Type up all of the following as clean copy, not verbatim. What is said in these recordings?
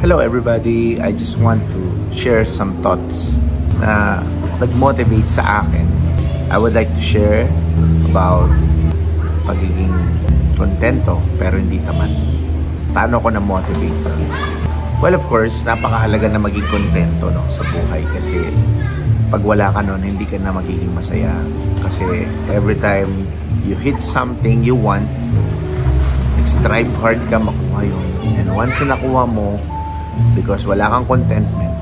Hello everybody, I just want to share some thoughts na nag-motivate sa akin. I would like to share about pagiging kontento pero hindi tamad. Paano ako na-motivate? Well, of course, napakahalaga na maging kontento sa buhay kasi pag wala ka nun, hindi ka na magiging masaya. Kasi every time you hit something you want, strive hard ka makuha yun. And once na nakuha mo, because wala kang contentment,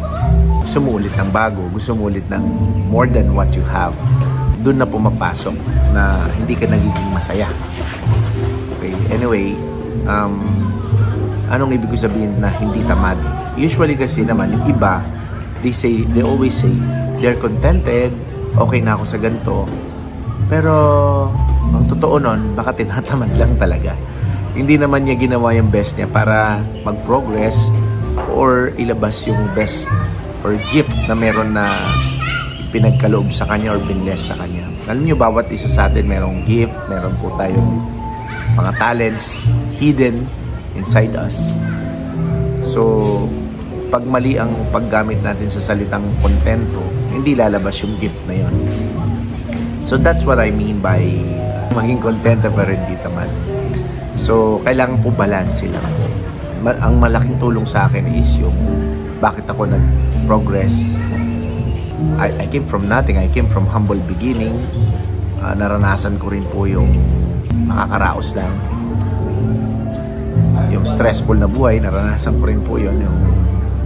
gusto mo ulit ng bago, gusto mo ulit ng more than what you have, doon na pumapasok na hindi ka nagiging masaya. Okay, anyway, anong ibig ko sabihin na hindi tamad? Usually kasi naman, yung iba, they always say, they're contented, okay na ako sa ganito, pero ang totoo nun, baka tinatamad lang talaga. Hindi naman niya ginawa yung best niya para mag-progress or ilabas yung best or gift na meron na pinagkaloob sa kanya or binless sa kanya. Alam niyo, bawat isa sa atin merong gift, meron po tayong mga talents hidden inside us. So, pag mali ang paggamit natin sa salitang kontento, hindi lalabas yung gift na yon. So, that's what I mean by maging kontento pero hindi tamad. So, kailangan po balance lang. Ang malaking tulong sa akin is yung bakit ako nag-progress. I came from nothing. I came from humble beginning. Naranasan ko rin po yung makakaraos lang. Yung stressful na buhay, naranasan ko rin po yun. Yung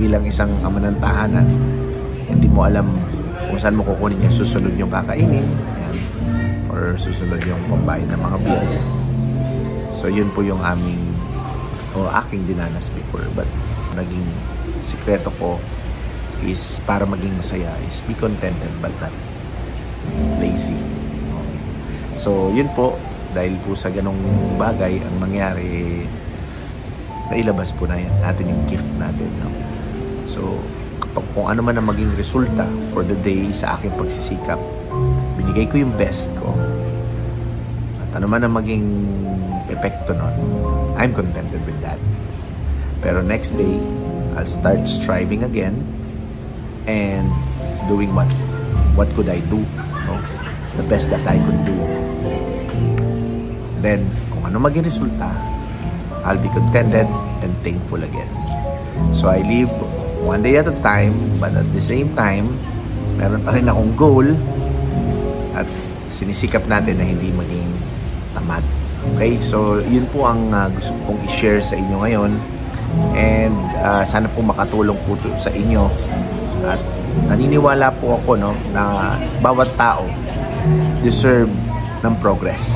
bilang isang ama ng tahanan, hindi mo alam kung saan mo kukunin yung susunod yung kakainin. Yan. Or susunod yung pambayad ng mga bills. So, yun po yung aking dinanas before. But, naging sikreto ko is para maging masaya is be contented but not lazy. So, yun po. Dahil po sa ganong bagay, ang nangyari, nailabas po na yan natin yung gift natin. So, kung ano man ang maging resulta for the day sa aking pagsisikap, binigay ko yung best ko. At ano man ang maging epekto nun, I'm contented with that. Pero next day, I'll start striving again and doing what could I do, the best that I could do. Then, kung ano maging resulta, I'll be contented and thankful again. So I live one day at a time, but at the same time, meron pa rin akong goal at sinisikap natin na hindi maging tamad. Okay, so yun po ang gusto kong i-share sa inyo ngayon, and sana po makatulong po sa inyo. At naniniwala po ako na bawat tao deserve ng progress.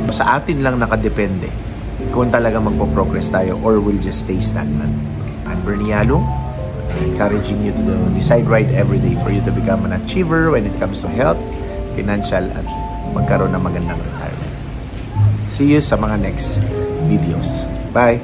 Sa atin lang nakadepende kung talaga magpo-progress tayo or will just stay stagnant. I'm Bernie Yalong, encouraging you to decide right every day for you to become an achiever when it comes to health, financial, at magkaroon ng magandang retirement. See you sa mga next videos. Bye!